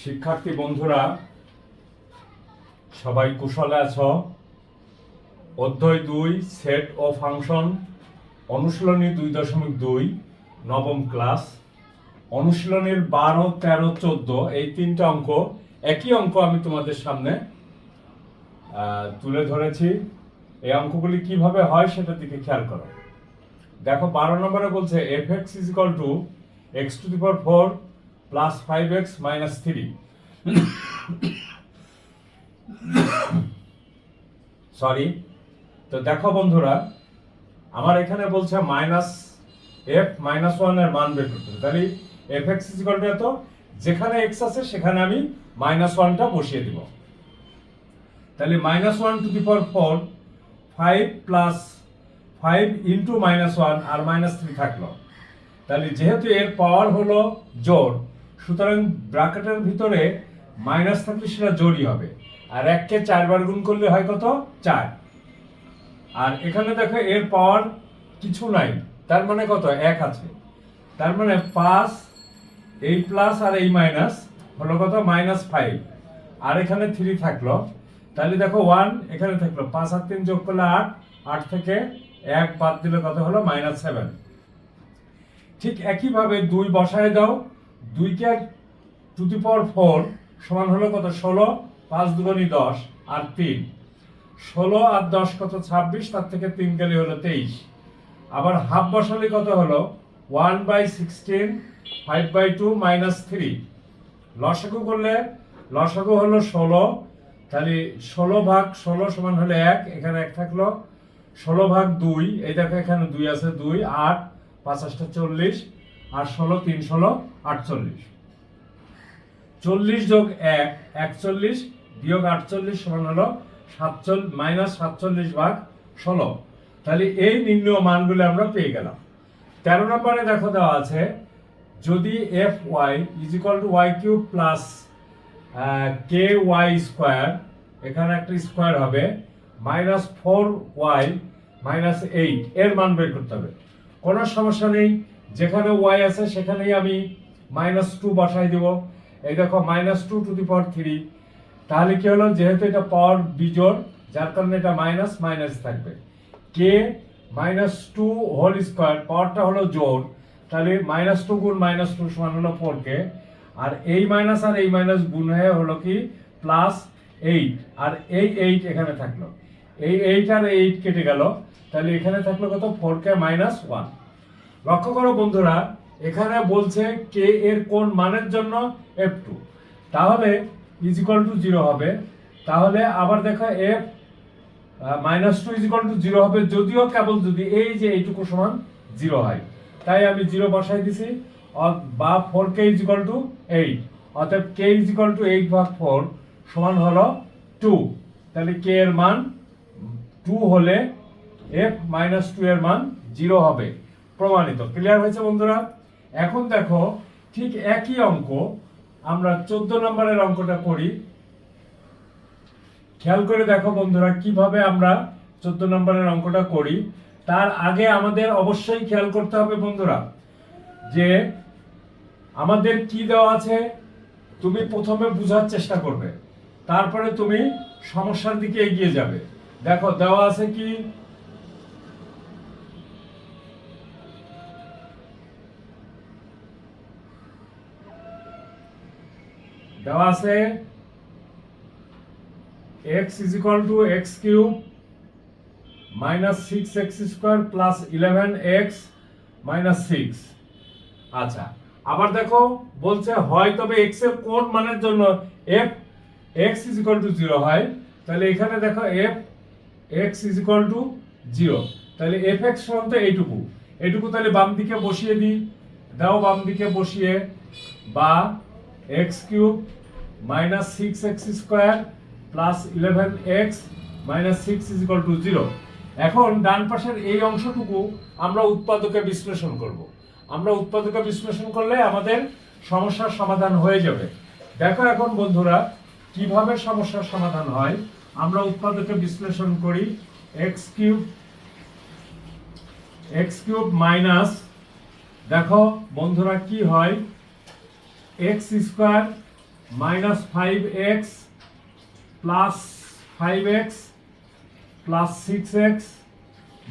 শিক্ষার্থী বন্ধুরা সবাই কুশলে আছো? অধ্যায় 2 সেট ও ফাংশন অনুশীলনী 2.2 নবম ক্লাস অনুশীলনীর 12, 13, 14 এই তিনটা অঙ্ক একই অঙ্ক আমি তোমাদের সামনে তুলে ধরেছি। এই অঙ্কগুলি কিভাবে হয় সেটার দিকে খেয়াল করো। দেখো 12 নম্বরে বলছে fx = x⁴ + 5x - 3 সরি। তো দেখো বন্ধুরা, আমার এখানে বলছে -f-1 এর মান বের করতে হবে। তাহলে fx এত, যেখানে x আছে সেখানে আমি -1টা বসিয়ে দিব। তাহলে -1⁴ 5 + 5 × -1 আর -3 থাকলো। তাহলে যেহেতু এর পাওয়ার হলো জোড়, সুতরাং ব্র্যাকেটের ভিতরে মাইনাস থাকলে সেটা জোড়ই হবে। আর 1কে 4 বার গুণ করলে হয় কত? 4। আর এখানে দেখো এর পাওয়ার কিছু নাই, তার মানে কত? 1 আছে। তার মানে 5, এই প্লাস আর এই মাইনাস হলো কত? -5। আর এখানে 3 থাকলো। তাহলে দেখো 1 এখানে থাকলো, 5 আর 3 যোগ করলে 8, 8 থেকে 1 বাদ দিলে কত হলো? -7। ঠিক একইভাবে 2 বসায় দাও। 2কে ⁴ সমান হলো কত? 16, 5 দুগুণে 10 আর 3, 16 আর 10 কত? 26, তার থেকে 3 গেলে হলো 23। আবার হাফ বসালে কত হলো? 1/16, 5/2 - 3। লসাগু করলে লসাগু হলো 16। তাহলে 16/16 সমান হলো 1, এখানে 1 থাকলো। 16/2, এই দেখো এখানে 2 আছে, 2, 8, 5 × 8 = 40 আর 16, 3 × 16 = 48। 40 + 1 41 বিয়োগ 48 সমান হলো -47/16। তাহলে এই নির্ণয় মানগুলো আমরা পেয়ে গেলাম। 13 নম্বরে দেখো দেওয়া আছে, যদি fy = y³ + ky², এখানে একটা স্কয়ার হবে, -4y - 8 এর মান বের করতে হবে। কোনো সমস্যা নেই, যেখানে y আছে সেখানেই আমি -2 বসাই দেব। এই দেখো -2⁴। তাহলে কি হলো? যেহেতু এটা পাওয়ার বিজোড়, যার কারণে এটা মাইনাস মাইনাস থাকবে। k -2² পাওয়ারটা হলো জোড়, তাহলে -2 × -2 সমান হলো 4k। আর এই মাইনাস আর এই মাইনাস গুণ হয়ে হলো কি? +8। আর এই 8 এখানে থাকলো, এই 8 আর 8 কেটে গেল। তাহলে এখানে থাকলো কত? 4k - 1। লক্ষ্য করো বন্ধুরা, এখানে বলছে k এর কোন মানের জন্য? f2। তাহলে = 0 হবে। তাহলে আবার দেখো f -2 = 0 হবে, যদিও কেবল যদি এই যে এইটুকু সমান 0 হয়। তাই আমি 0 বসাই দিছি। বা 4k = 8, অতএব k = 8/4 সমান হলো 2। তাহলে k এর মান 2 হলে f -2 এর মান 0 হবে। প্রমাণিত। ক্লিয়ার হয়েছে বন্ধুরা? এখন দেখো ঠিক একই অঙ্ক আমরা 14 নম্বরের অঙ্কটা করি। খেয়াল করে দেখো বন্ধুরা, কিভাবে আমরা 14 নম্বরের অঙ্কটা করি। তার আগে আমাদের অবশ্যই খেয়াল করতে হবে বন্ধুরা, যে আমাদের কি দেওয়া আছে তুমি প্রথমে বোঝার চেষ্টা করবে, তারপরে তুমি সমস্যার দিকে এগিয়ে যাবে। দেখো দেওয়া আছে কি? দেওয়া আছে x = x³ - 6x² + 11x - 6। আচ্ছা, আবার দেখো বলছে হয় তবে x এর কোন মানের জন্য f x = 0 হয়। তাহলে এখানে দেখো f x = 0, তাহলে fx সমান তো এইটুকু তাহলে বাম দিকে বসিয়ে দিই। দাও বাম দিকে বসিয়ে, বা x³ - 6x² + 11x - 6 = 0। এখন ডান পাশের এই অংশটুকু আমরা উৎপাদকে বিশ্লেষণ করব। আমরা উৎপাদকে বিশ্লেষণ করলে আমাদের সমস্যার সমাধান হয়ে যাবে। দেখো এখন বন্ধুরা, কিভাবে সমস্যার সমাধান হয়। আমরা উৎপাদকে বিশ্লেষণ করি। x³ মাইনাস, দেখো বন্ধুরা কি হয়, x² minus 5x plus 5x plus 6x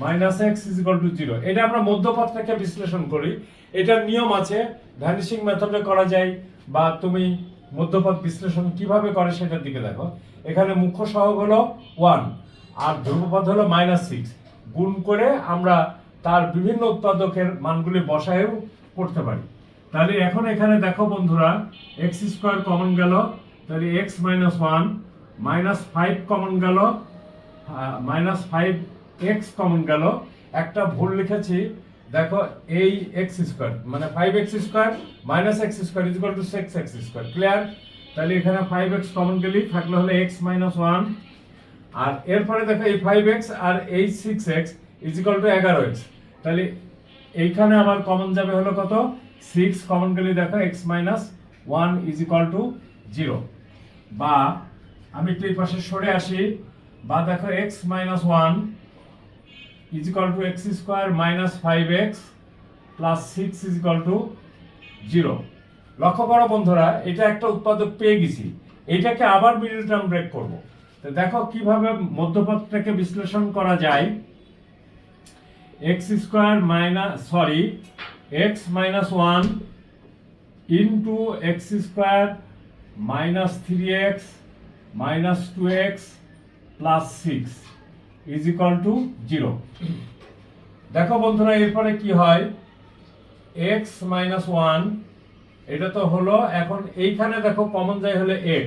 minus x is equal to 0। এটা আমরা মধ্যপথ থেকে বিশ্লেষণ করি। এটার নিয়ম আছে, ভ্যানিশিং মেথডে করা যায়, বা তুমি মধ্যপথ বিশ্লেষণ কিভাবে করে সেটার দিকে দেখো। এখানে মুখ্য সহগ হলো 1 আর ধ্রুবপদ হলো -6, গুণ করে আমরা তার বিভিন্ন উৎপাদকের মানগুলি বসায়ও করতে পারি। তাহলে এখন এখানে দেখো বন্ধুরা, x স্কয়ার কমন গেল, তাহলে x মাইনাস 1, মাইনাস 5 কমন গেল, মাইনাস 5x কমন গেল। একটা ভুল লিখেছি, দেখো এই x স্কয়ার মানে 5x square minus x square is equal to 6x square. Clear? তাহলে এখানে 5x কমন গেলেই থাকলো হলো x মাইনাস 1, আর এরপরে দেখো এই 5x আর এই 6x is equal to 11x। তাহলে এইখানে আবার কমন যাবে হলো কত, 6 কমন গেলে দেখো x minus 1 is equal to 0। বা আমি একটু এই পাশে সরে আসি, বা দেখো x minus 1 is equal to x square minus 5x plus 6 is equal to 0। লক্ষ্য করো বন্ধুরা, এটা একটা উৎপাদক পেয়ে গেছি, এটাকে আবার মিডল টার্ম ব্রেক করব। তো দেখো কিভাবে মধ্যপথটাকে বিশ্লেষণ করা যায়। x square x minus 1 into x square minus 3x minus 2x plus 6 is equal to 0। দেখো বন্ধুরা, এরপরে কি হয়, x মাইনাস 1 এটা তো হলো, এখন এইখানে দেখো কমন যায় হলে x,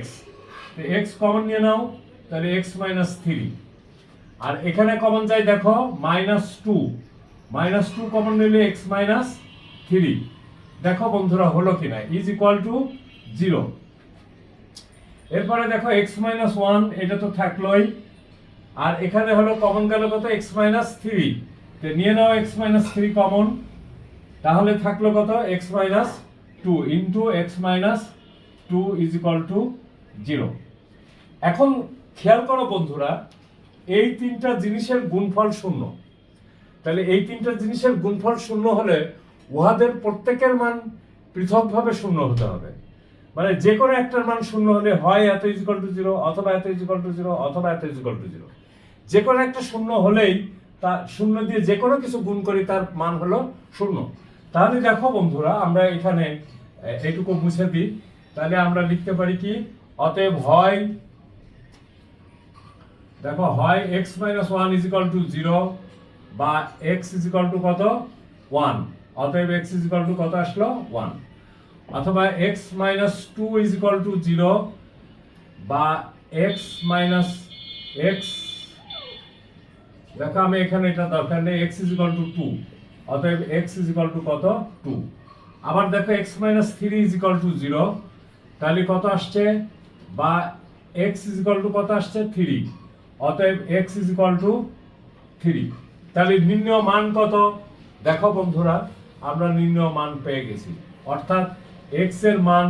তো x কমন নিয়ে নাও, তাহলে x মাইনাস 3, আর এখানে কমন যায় দেখো মাইনাস 2 কমন নিলে x মাইনাস 3। দেখো বন্ধুরা হলো কিনা, ইজ ইকুয়াল টু 0। এরপরে দেখো x মাইনাস 1 এটা তো থাকলোই, আর এখানে হলো কমন গেল কত, x মাইনাস 3, তো নিয়ে নাও x মাইনাস 3 কমন, তাহলে থাকলো কত, x minus 2 into x minus 2 is equal to 0। এখন খেয়াল করো বন্ধুরা, এই তিনটা জিনিসের গুণফল 0। তাহলে এই তিনটা জিনিসের গুণফল 0 হলে উহাদের প্রত্যেকের মান পৃথকভাবে 0 হতে হবে। মানে যে কোনো একটার মান 0 হলে হয় এত ইজ ইকুয়াল টু 0, অথবা এত ইজ ইকুয়াল টু 0, অথবা এত ইজ ইকুয়াল টু 0। যে কোনো একটা 0 হলেই তা 0 দিয়ে যে কোনো কিছু গুণ করি তার মান হলো 0। তাহলে দেখো বন্ধুরা, আমরা এখানে এইটুকু মুছে দিই, তাহলে আমরা লিখতে পারি কি, অতএব হয়, দেখো হয় x minus 1 is equal to 0, বা x ইজ ইকুয়াল টু কত, 1, অতএব x ইজ ইকুয়াল টু কত আসলো, 1, অথবা x minus 2 is equal to 0, বা x মাইনাস x, দেখো আমি এখানে এটা দরকার নেই, x ইজ ইকুয়াল টু 2, অতএব x ইজ ইকুয়াল টু কত, 2। আবার দেখো x minus 3 is equal to 0, তাহলে কত আসছে, বা x ইজ ইকুয়াল টু কত আসছে, 3, অতএব x ইজ ইকুয়াল টু 3। তাহলে নির্ণয় মান কত, দেখো বন্ধুরা আমরা নির্ণয় মান পেয়ে গেছি, অর্থাৎ x এর মান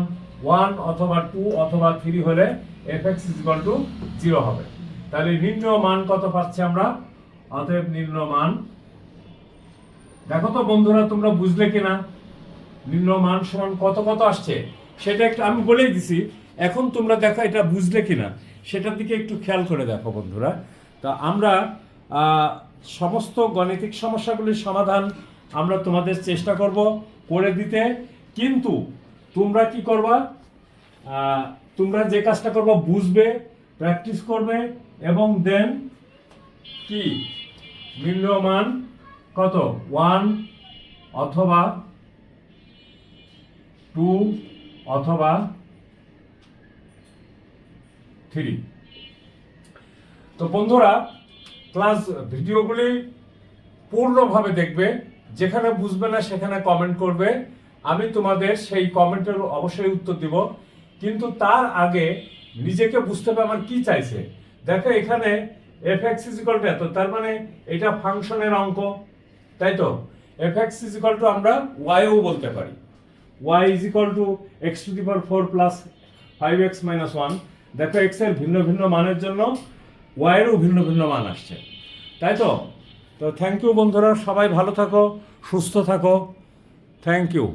1 অথবা 2 অথবা 3 হলে fx ইজ ইকুয়াল টু 0 হবে। তাহলে নির্ণয় মান কত পাচ্ছি আমরা, অতএব নির্ণয় মান, দেখো তো বন্ধুরা তোমরা বুঝলে কিনা, নির্ণয় মান সমান কত কত আসছে সেটা একটু আমি বলেই দিছি, এখন তোমরা দেখো এটা বুঝলে কিনা সেটার দিকে একটু খেয়াল করে দেখো বন্ধুরা। তা আমরা সমস্ত গাণিতিক সমস্যাগুলির সমাধান আমরা তোমাদের চেষ্টা করব করে দিতে, কিন্তু তোমরা কি করবা, তোমরা যে কাজটা করবা, বুঝবে, প্র্যাকটিস করবে, এবং দেন কি নির্ণয় মান কত, 1 অথবা 2 অথবা 3। তো বন্ধুরা ক্লাস ভিডিওগুলি পূর্ণভাবে দেখবে, যেখানে বুঝবে না সেখানে কমেন্ট করবে, আমি তোমাদের সেই কমেন্টের অবশ্যই উত্তর দিব। কিন্তু তার আগে নিজেকে বুঝতে হবে আমার কি চাইছে। দেখো এখানে fx ইজ ইকুয়াল টু এত, তার মানে এটা ফাংশনের অঙ্ক, তাই তো। fx ইজ ইকুয়াল টু আমরা y ও বলতে পারি, y is equal to x to the power 4 plus 5x minus 1। দেখো x এর ভিন্ন ভিন্ন মানের জন্য y এরও ভিন্ন ভিন্ন মান আসছে, তাই তো। তো থ্যাংক ইউ বন্ধুরা, সবাই ভালো থাকো, সুস্থ থাকো, থ্যাংক ইউ।